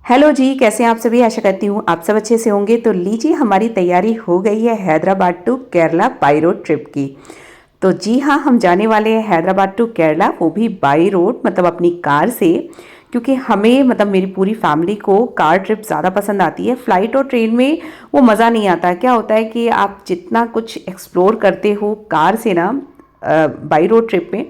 Hello जी, कैसे हैं आप सभी। आशा करती हूँ आप सब अच्छे से होंगे। तो लीजिए, हमारी तैयारी हो गई है Hyderabad to Kerala by road trip की। तो जी हाँ, हम जाने वाले हैं हैदराबाद टू केरला, वो भी बाई रोड, मतलब अपनी कार से। क्योंकि हमें, मतलब मेरी पूरी फैमिली को कार ट्रिप ज़्यादा पसंद आती है। फ़्लाइट और ट्रेन में वो मज़ा नहीं आता। क्या होता है कि आप जितना कुछ एक्सप्लोर करते हो कार से ना, बाई रोड ट्रिप में,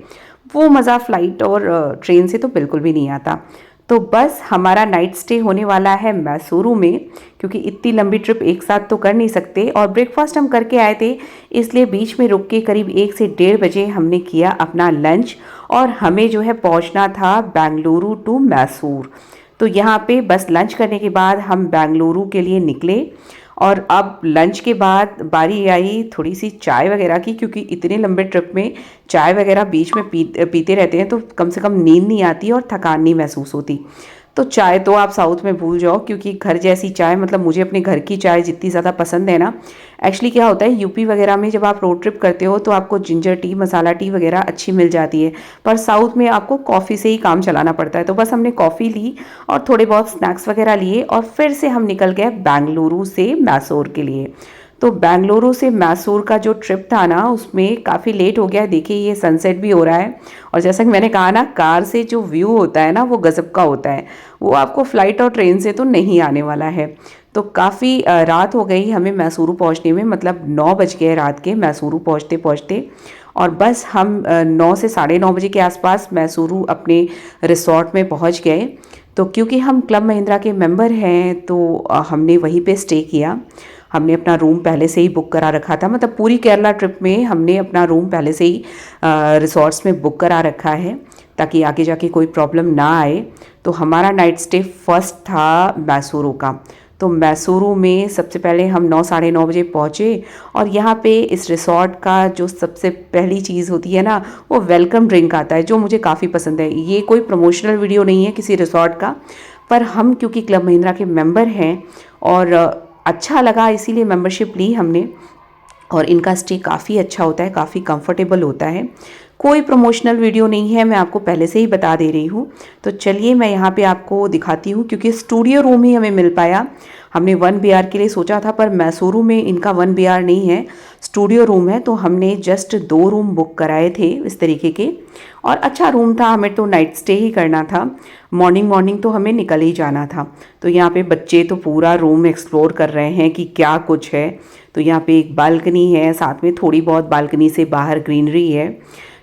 वो मज़ा फ़्लाइट और ट्रेन से तो बिल्कुल भी नहीं आता। तो बस हमारा नाइट स्टे होने वाला है मैसूरू में, क्योंकि इतनी लंबी ट्रिप एक साथ तो कर नहीं सकते। और ब्रेकफास्ट हम करके आए थे, इसलिए बीच में रुक के करीब 1 से 1:30 बजे हमने किया अपना लंच। और हमें जो है पहुंचना था बेंगलुरु टू मैसूर। तो यहाँ पे बस लंच करने के बाद हम बेंगलुरु के लिए निकले। और अब लंच के बाद बारी आई थोड़ी सी चाय वगैरह की, क्योंकि इतने लंबे ट्रिप में चाय वगैरह बीच में पीते रहते हैं तो कम से कम नींद नहीं आती और थकान नहीं महसूस होती। तो चाय तो आप साउथ में भूल जाओ, क्योंकि घर जैसी चाय, मतलब मुझे अपने घर की चाय जितनी ज़्यादा पसंद है ना। एक्चुअली क्या होता है, यूपी वगैरह में जब आप रोड ट्रिप करते हो तो आपको जिंजर टी, मसाला टी वगैरह अच्छी मिल जाती है। पर साउथ में आपको कॉफ़ी से ही काम चलाना पड़ता है। तो बस हमने कॉफ़ी ली और थोड़े बहुत स्नैक्स वगैरह लिए, और फिर से हम निकल गए बेंगलुरु से मैसूर के लिए। तो बेंगलुरु से मैसूर का जो ट्रिप था ना, उसमें काफ़ी लेट हो गया है। देखिए, ये सनसेट भी हो रहा है। और जैसा कि मैंने कहा ना, कार से जो व्यू होता है ना, वो गजब का होता है। वो आपको फ्लाइट और ट्रेन से तो नहीं आने वाला है। तो काफ़ी रात हो गई हमें मैसूरू पहुंचने में, मतलब 9 बज गए रात के मैसूरू पहुंचते पहुंचते। और बस हम 9 से 9:30 बजे के आसपास मैसूरू अपने रिसॉर्ट में पहुंच गए। तो क्योंकि हम क्लब महिंद्रा के मेंबर हैं, तो हमने वहीं पे स्टे किया। हमने अपना रूम पहले से ही बुक करा रखा था, मतलब पूरी केरला ट्रिप में हमने अपना रूम पहले से ही रिसॉर्ट्स में बुक करा रखा है, ताकि आगे जाके कोई प्रॉब्लम ना आए। तो हमारा नाइट स्टे फर्स्ट था मैसूरू का। तो मैसूरू में सबसे पहले हम 9 साढ़े 9 बजे पहुँचे। और यहाँ पे इस रिसॉर्ट का जो सबसे पहली चीज़ होती है ना, वो वेलकम ड्रिंक आता है, जो मुझे काफ़ी पसंद है। ये कोई प्रमोशनल वीडियो नहीं है किसी रिसॉर्ट का, पर हम क्योंकि क्लब महिंद्रा के मेंबर हैं और अच्छा लगा, इसीलिए मेंबरशिप ली हमने। और इनका स्टे काफ़ी अच्छा होता है, काफ़ी कंफर्टेबल होता है। कोई प्रमोशनल वीडियो नहीं है, मैं आपको पहले से ही बता दे रही हूँ। तो चलिए मैं यहाँ पे आपको दिखाती हूँ, क्योंकि स्टूडियो रूम ही हमें मिल पाया। हमने 1 BR के लिए सोचा था, पर मैसूरू में इनका 1 BR नहीं है, स्टूडियो रूम है। तो हमने जस्ट 2 रूम बुक कराए थे इस तरीके के। और अच्छा रूम था, हमें तो नाइट स्टे ही करना था। मॉर्निंग मॉर्निंग तो हमें निकल ही जाना था। तो यहाँ पे बच्चे तो पूरा रूम एक्सप्लोर कर रहे हैं कि क्या कुछ है। तो यहाँ पे एक बालकनी है, साथ में थोड़ी बहुत बालकनी से बाहर ग्रीनरी है।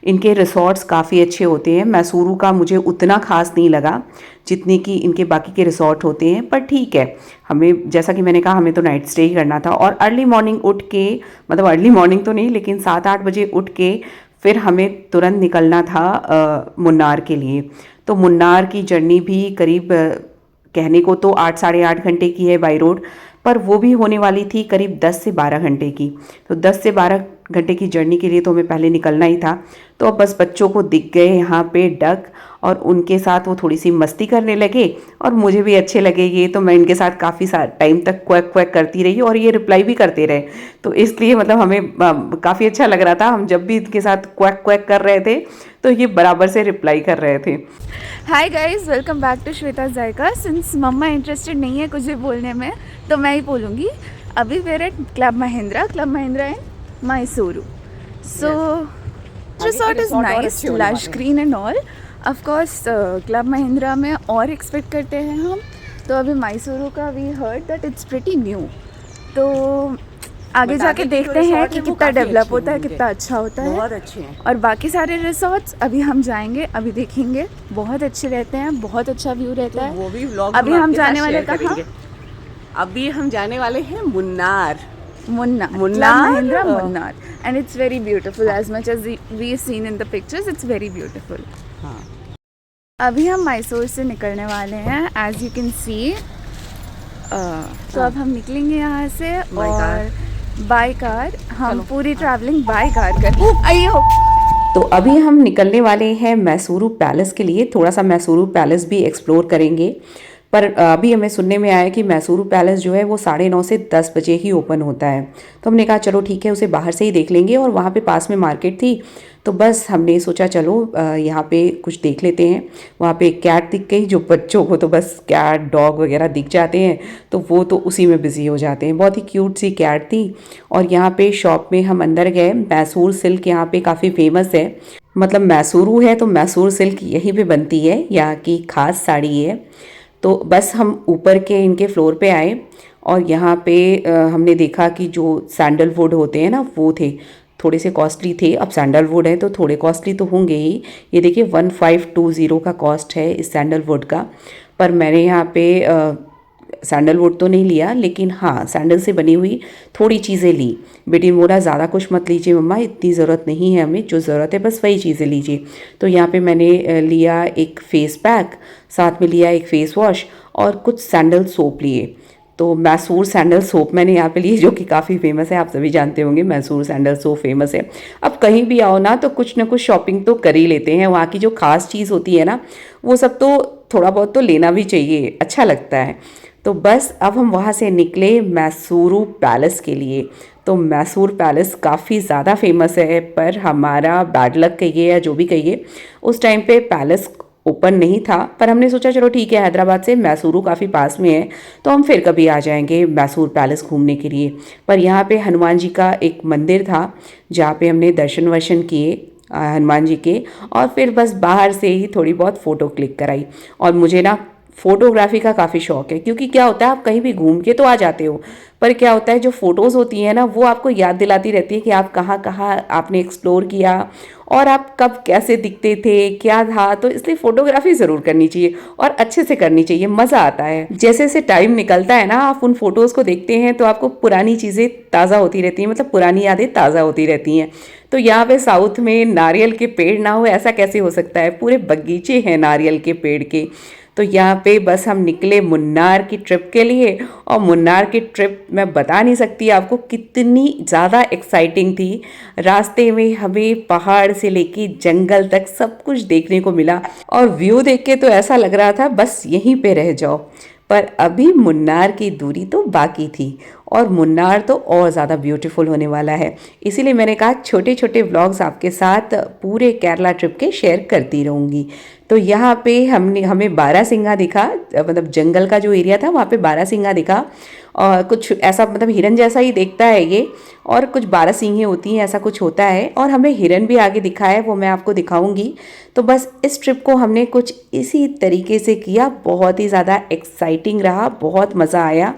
इनके रिसॉर्ट्स काफ़ी अच्छे होते हैं। मैसूरू का मुझे उतना खास नहीं लगा जितने कि इनके बाकी के रिसॉर्ट होते हैं, पर ठीक है। हमें, जैसा कि मैंने कहा, हमें तो नाइट स्टे ही करना था। और अर्ली मॉर्निंग उठ के, मतलब अर्ली मॉर्निंग तो नहीं, लेकिन 7-8 बजे उठ के फिर हमें तुरंत निकलना था मुन्नार के लिए। तो मुन्नार की जर्नी भी करीब, कहने को तो 8 साढ़े 8 घंटे की है बाई रोड, पर वो भी होने वाली थी करीब 10 से 12 घंटे की। तो 10 से 12 घंटे की जर्नी के लिए तो हमें पहले निकलना ही था। तो अब बस बच्चों को दिख गए यहाँ पे डक, और उनके साथ वो थोड़ी सी मस्ती करने लगे और मुझे भी अच्छे लगे ये। तो मैं इनके साथ काफ़ी टाइम तक क्वैक क्वैक करती रही, और ये रिप्लाई भी करते रहे। तो इसलिए मतलब हमें काफ़ी अच्छा लग रहा था। हम जब भी इनके साथ क्वैक क्वैक कर रहे थे तो ये बराबर से रिप्लाई कर रहे थे। Hi guys, welcome back to Shweta Zayka. Since मम्मा इंटरेस्टेड नहीं है कुछ भी बोलने में, तो मैं ही बोलूँगी। अभी we're at club Mahindra in Mysuru. So resort is nice, lush green and all. Of course club Mahindra में और एक्सपेक्ट करते हैं हम। तो अभी मैसूरू का we heard that it's pretty new. तो आगे जाके देखते हैं कि कितना डेवलप होता है, कितना अच्छा होता है। बहुत अच्छे हैं। और बाकी सारे रिसॉर्ट्स अभी हम जाएंगे, अभी देखेंगे। बहुत अच्छे रहते हैं, बहुत अच्छा व्यू रहता है। वो भी व्लॉग अभी हम जाने वाले कहाँ? अभी हम जाने वाले हैं Munnar. Mahindra Munnar, and it's very beautiful as much as we seen in the pictures. It's very beautiful. हाँ, अभी हम मैसूर से निकलने वाले हैं, एज यू कैन सी। तो अब हम निकलेंगे यहाँ से, और बाय कार हम पूरी ट्रैवलिंग बाय कार करेंगे। अयो, तो अभी हम निकलने वाले हैं मैसूरू पैलेस के लिए। थोड़ा सा मैसूरू पैलेस भी एक्सप्लोर करेंगे। पर अभी हमें सुनने में आया कि मैसूरू पैलेस जो है वो 9:30 से 10 बजे ही ओपन होता है। तो हमने कहा चलो ठीक है, उसे बाहर से ही देख लेंगे, और वहाँ पे पास में मार्केट थी, तो बस हमने सोचा चलो यहाँ पे कुछ देख लेते हैं। वहाँ पे एक कैट दिख गई, जो बच्चों को तो बस कैट डॉग वगैरह दिख जाते हैं तो वो तो उसी में बिजी हो जाते हैं। बहुत ही क्यूट सी कैट थी। और यहाँ पे शॉप में हम अंदर गए। मैसूर सिल्क यहाँ पे काफ़ी फेमस है, मतलब मैसूरू है तो मैसूर सिल्क यहीं पे बनती है, यहाँ की खास साड़ी है। तो बस हम ऊपर के इनके फ्लोर पे आए और यहाँ पे हमने देखा कि जो सैंडलवुड होते हैं ना वो थे, थोड़े से कॉस्टली थे। अब सैंडलवुड है तो थोड़े कॉस्टली तो होंगे ही। ये देखिए 1520 का कॉस्ट है इस सैंडलवुड का। पर मैंने यहाँ पे सैंडलवुड तो नहीं लिया, लेकिन हाँ सैंडल से बनी हुई थोड़ी चीज़ें ली। बेटी ने बोला ज़्यादा कुछ मत लीजिए मम्मा, इतनी ज़रूरत नहीं है हमें, जो ज़रूरत है बस वही चीज़ें लीजिए। तो यहाँ पे मैंने लिया एक फेस पैक, साथ में लिया एक फेस वॉश और कुछ सैंडल सोप लिए। तो मैसूर सैंडल सोप मैंने यहाँ पे ली, जो कि काफ़ी फेमस है, आप सभी जानते होंगे मैसूर सैंडल सोप फेमस है। अब कहीं भी आओ ना तो कुछ ना कुछ शॉपिंग तो कर ही लेते हैं। वहाँ की जो खास चीज़ होती है ना वो सब तो थोड़ा बहुत तो लेना भी चाहिए, अच्छा लगता है। तो बस अब हम वहाँ से निकले मैसूरू पैलेस के लिए। तो मैसूर पैलेस काफ़ी ज़्यादा फेमस है, पर हमारा बैड लक कहिए या जो भी कहिए, उस टाइम पे पैलेस ओपन नहीं था। पर हमने सोचा चलो ठीक है, हैदराबाद से मैसूरू काफ़ी पास में है तो हम फिर कभी आ जाएंगे मैसूर पैलेस घूमने के लिए। पर यहाँ पे हनुमान जी का एक मंदिर था जहाँ पे हमने दर्शन वर्शन किए हनुमान जी के, और फिर बस बाहर से ही थोड़ी बहुत फ़ोटो क्लिक कराई। और मुझे ना फ़ोटोग्राफी का काफ़ी शौक है, क्योंकि क्या होता है आप कहीं भी घूम के तो आ जाते हो, पर क्या होता है जो फ़ोटोज़ होती हैं ना वो आपको याद दिलाती रहती है कि आप कहाँ कहाँ आपने एक्सप्लोर किया और आप कब कैसे दिखते थे, क्या था। तो इसलिए फ़ोटोग्राफी ज़रूर करनी चाहिए और अच्छे से करनी चाहिए, मज़ा आता है। जैसे जैसे टाइम निकलता है ना, आप उन फ़ोटोज़ को देखते हैं तो आपको पुरानी चीज़ें ताज़ा होती रहती हैं, मतलब पुरानी यादें ताज़ा होती रहती हैं। तो यहाँ पे साउथ में नारियल के पेड़ ना हो ऐसा कैसे हो सकता है, पूरे बगीचे हैं नारियल के पेड़ के। तो यहाँ पे बस हम निकले मुन्नार की ट्रिप के लिए, और मुन्नार की ट्रिप मैं बता नहीं सकती आपको कितनी ज़्यादा एक्साइटिंग थी। रास्ते में हमें पहाड़ से लेके जंगल तक सब कुछ देखने को मिला, और व्यू देख के तो ऐसा लग रहा था बस यहीं पे रह जाओ। पर अभी मुन्नार की दूरी तो बाकी थी, और मुन्नार तो और ज़्यादा ब्यूटीफुल होने वाला है। इसीलिए मैंने कहा छोटे छोटे व्लॉग्स आपके साथ पूरे केरला ट्रिप के शेयर करती रहूँगी। तो यहाँ पे हमें बारहसिंगा दिखा, मतलब जंगल का जो एरिया था वहाँ पे बारहसिंगा दिखा, और कुछ ऐसा मतलब हिरन जैसा ही देखता है ये, और कुछ 12 सींगें होती हैं, ऐसा कुछ होता है। और हमें हिरन भी आगे दिखा है, वो मैं आपको दिखाऊंगी। तो बस इस ट्रिप को हमने कुछ इसी तरीके से किया, बहुत ही ज़्यादा एक्साइटिंग रहा, बहुत मज़ा आया।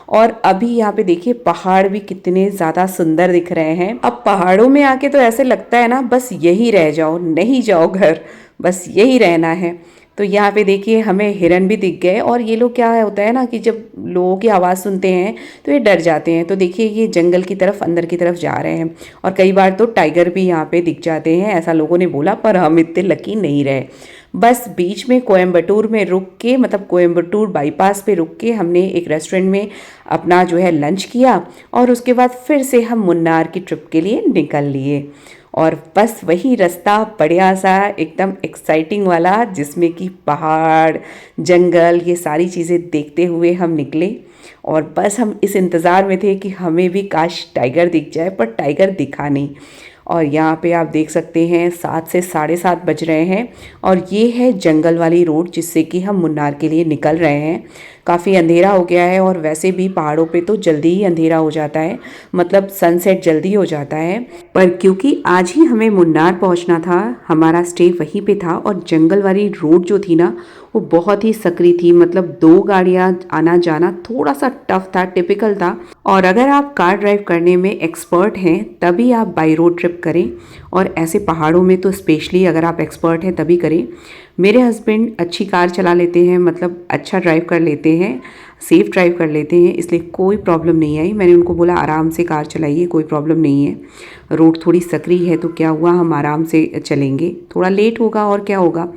और अभी यहाँ पे देखिए पहाड़ भी कितने ज़्यादा सुंदर दिख रहे हैं। अब पहाड़ों में आके तो ऐसे लगता है ना बस यही रह जाओ, नहीं जाओ घर, बस यही रहना है। तो यहाँ पे देखिए हमें हिरन भी दिख गए, और ये लोग क्या होता है ना कि जब लोगों की आवाज़ सुनते हैं तो ये डर जाते हैं। तो देखिए ये जंगल की तरफ अंदर की तरफ जा रहे हैं, और कई बार तो टाइगर भी यहाँ पे दिख जाते हैं, ऐसा लोगों ने बोला, पर हम इतने लकी नहीं रहे। बस बीच में कोयम्बटूर में रुक के, मतलब कोयम्बटूर बाईपास पे रुक के हमने एक रेस्टोरेंट में अपना जो है लंच किया, और उसके बाद फिर से हम मुन्नार की ट्रिप के लिए निकल लिए। और बस वही रास्ता बढ़िया सा एकदम एक्साइटिंग वाला, जिसमें कि पहाड़ जंगल ये सारी चीज़ें देखते हुए हम निकले। और बस हम इस इंतज़ार में थे कि हमें भी काश टाइगर दिख जाए, पर टाइगर दिखा नहीं। और यहाँ पे आप देख सकते हैं 7 से 7:30 बज रहे हैं, और ये है जंगल वाली रोड जिससे कि हम मुन्नार के लिए निकल रहे हैं। काफ़ी अंधेरा हो गया है, और वैसे भी पहाड़ों पे तो जल्दी ही अंधेरा हो जाता है, मतलब सनसेट जल्दी हो जाता है। पर क्योंकि आज ही हमें मुन्नार पहुंचना था, हमारा स्टे वहीं पे था, और जंगल वाली रोड जो थी ना वो बहुत ही सकरी थी, मतलब 2 गाड़ियां आना जाना थोड़ा सा टफ था, टिपिकल था। और अगर आप कार ड्राइव करने में एक्सपर्ट हैं तभी आप बाई रोड ट्रिप करें, और ऐसे पहाड़ों में तो स्पेशली अगर आप एक्सपर्ट हैं तभी करें। मेरे हस्बैंड अच्छी कार चला लेते हैं, मतलब अच्छा ड्राइव कर लेते हैं, सेफ़ ड्राइव कर लेते हैं, इसलिए कोई प्रॉब्लम नहीं आई। मैंने उनको बोला आराम से कार चलाइए, कोई प्रॉब्लम नहीं है। रोड थोड़ी सकरी है तो क्या हुआ, हम आराम से चलेंगे, थोड़ा लेट होगा और क्या होगा।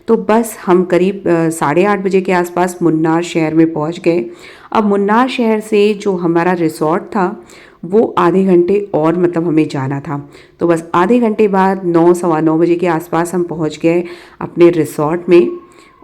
तो बस हम करीब 8:30 बजे के आसपास मुन्नार शहर में पहुंच गए। अब मुन्नार शहर से जो हमारा रिसॉर्ट था वो आधे घंटे और मतलब हमें जाना था। तो बस आधे घंटे बाद 9 सवा 9 बजे के आसपास हम पहुंच गए अपने रिसॉर्ट में।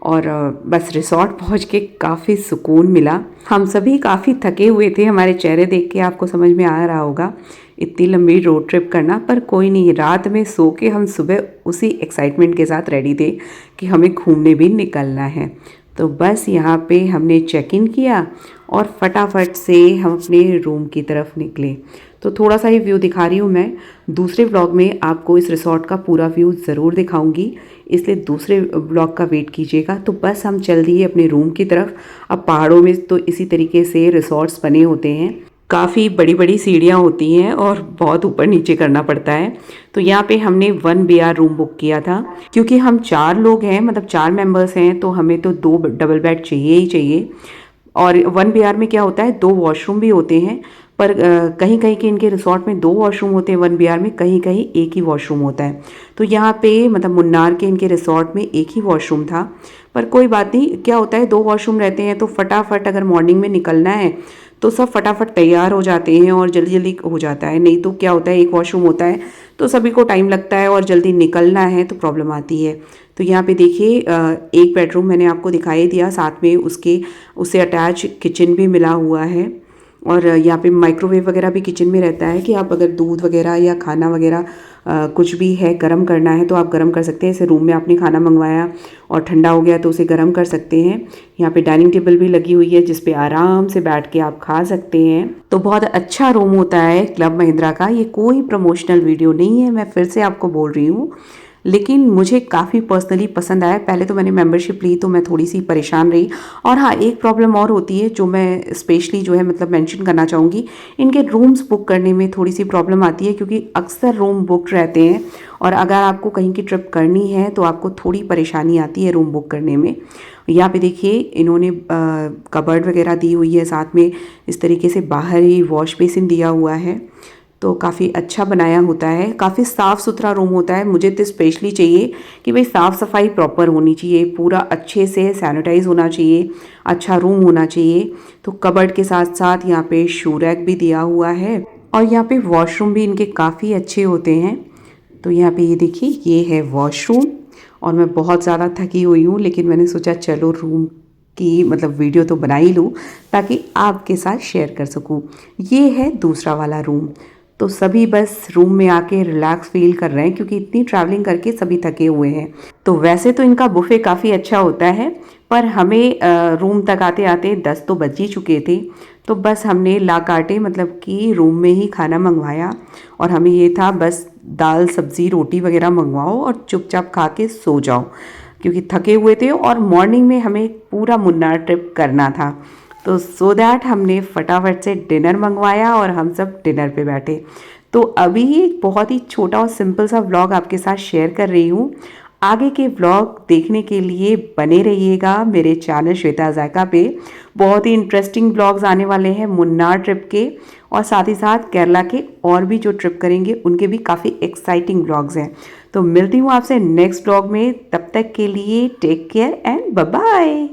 और बस रिसॉर्ट पहुंच के काफ़ी सुकून मिला। हम सभी काफ़ी थके हुए थे, हमारे चेहरे देख के आपको समझ में आ रहा होगा इतनी लंबी रोड ट्रिप करना, पर कोई नहीं, रात में सो के हम सुबह उसी एक्साइटमेंट के साथ रेडी थे कि हमें घूमने भी निकलना है। तो बस यहाँ पे हमने चेक इन किया और फटाफट से हम अपने रूम की तरफ निकले। तो थोड़ा सा ही व्यू दिखा रही हूँ मैं, दूसरे व्लॉग में आपको इस रिसॉर्ट का पूरा व्यू ज़रूर दिखाऊंगी, इसलिए दूसरे व्लॉग का वेट कीजिएगा। तो बस हम चल दिए अपने रूम की तरफ। अब पहाड़ों में तो इसी तरीके से रिसॉर्ट्स बने होते हैं, काफ़ी बड़ी बड़ी सीढ़ियाँ होती हैं और बहुत ऊपर नीचे करना पड़ता है। तो यहाँ पे हमने 1 BR रूम बुक किया था, क्योंकि हम 4 लोग हैं, मतलब 4 मेंबर्स हैं, तो हमें तो 2 डबल बेड चाहिए ही चाहिए। और 1 BR में क्या होता है, 2 वॉशरूम भी होते हैं, पर कहीं कहीं के इनके रिसॉर्ट में 2 वॉशरूम होते हैं 1 BR में, कहीं कहीं एक ही वॉशरूम होता है। तो यहाँ पे मतलब मुन्नार के इनके रिसॉर्ट में एक ही वॉशरूम था, पर कोई बात नहीं, क्या होता है 2 वॉशरूम रहते हैं तो फटाफट अगर मॉर्निंग में निकलना है तो सब फटाफट तैयार हो जाते हैं और जल्दी जल्दी हो जाता है। नहीं तो क्या होता है, एक वॉशरूम होता है तो सभी को टाइम लगता है और जल्दी निकलना है तो प्रॉब्लम आती है। तो यहाँ पे देखिए एक बेडरूम मैंने आपको दिखाई दिया, साथ में उससे अटैच किचन भी मिला हुआ है। और यहाँ पे माइक्रोवेव वगैरह भी किचन में रहता है कि आप अगर दूध वगैरह या खाना वगैरह कुछ भी है गर्म करना है तो आप गर्म कर सकते हैं। ऐसे रूम में आपने खाना मंगवाया और ठंडा हो गया तो उसे गर्म कर सकते हैं। यहाँ पे डाइनिंग टेबल भी लगी हुई है जिस पे आराम से बैठ के आप खा सकते हैं। तो बहुत अच्छा रूम होता है क्लब महिंद्रा का। ये कोई प्रमोशनल वीडियो नहीं है, मैं फिर से आपको बोल रही हूँ, लेकिन मुझे काफ़ी पर्सनली पसंद आया। पहले तो मैंने मेंबरशिप ली तो मैं थोड़ी सी परेशान रही। और हाँ, एक प्रॉब्लम और होती है जो मैं स्पेशली जो है मतलब मेंशन करना चाहूँगी, इनके रूम्स बुक करने में थोड़ी सी प्रॉब्लम आती है, क्योंकि अक्सर रूम बुक रहते हैं और अगर आपको कहीं की ट्रिप करनी है तो आपको थोड़ी परेशानी आती है रूम बुक करने में। यहाँ पे देखिए इन्होंने कबर्ड वगैरह दी हुई है, साथ में इस तरीके से बाहर ही वॉश बेसिन दिया हुआ है, तो काफ़ी अच्छा बनाया होता है। काफ़ी साफ़ सुथरा रूम होता है। मुझे तो स्पेशली चाहिए कि भाई साफ़ सफाई प्रॉपर होनी चाहिए, पूरा अच्छे से सैनिटाइज होना चाहिए, अच्छा रूम होना चाहिए। तो कबर्ड के साथ साथ यहाँ पे शू रैक भी दिया हुआ है और यहाँ पे वॉशरूम भी इनके काफ़ी अच्छे होते हैं। तो यहाँ पे ये देखिए, ये है वॉशरूम। और मैं बहुत ज़्यादा थकी हुई हूँ, लेकिन मैंने सोचा चलो रूम की मतलब वीडियो तो बना ही लूँ ताकि आपके साथ शेयर कर सकूँ। ये है दूसरा वाला रूम। तो सभी बस रूम में आके रिलैक्स फील कर रहे हैं, क्योंकि इतनी ट्रैवलिंग करके सभी थके हुए हैं। तो वैसे तो इनका बुफे काफ़ी अच्छा होता है, पर हमें रूम तक आते आते 10 तो बज ही चुके थे। तो बस हमने ला काटे मतलब कि रूम में ही खाना मंगवाया और हमें ये था बस दाल सब्ज़ी रोटी वगैरह मंगवाओ और चुपचाप खा के सो जाओ, क्योंकि थके हुए थे और मॉर्निंग में हमें पूरा मुन्नार ट्रिप करना था। तो सो दैट हमने फटाफट से डिनर मंगवाया और हम सब डिनर पे बैठे। तो अभी एक बहुत ही छोटा और सिंपल सा व्लॉग आपके साथ शेयर कर रही हूँ। आगे के व्लॉग देखने के लिए बने रहिएगा मेरे चैनल श्वेता जायका पे। बहुत ही इंटरेस्टिंग व्लॉग्स आने वाले हैं मुन्नार ट्रिप के, और साथ ही साथ केरला के और भी जो ट्रिप करेंगे उनके भी काफ़ी एक्साइटिंग व्लॉग्स हैं। तो मिलती हूँ आपसे नेक्स्ट व्लॉग में, तब तक के लिए take care and bye bye.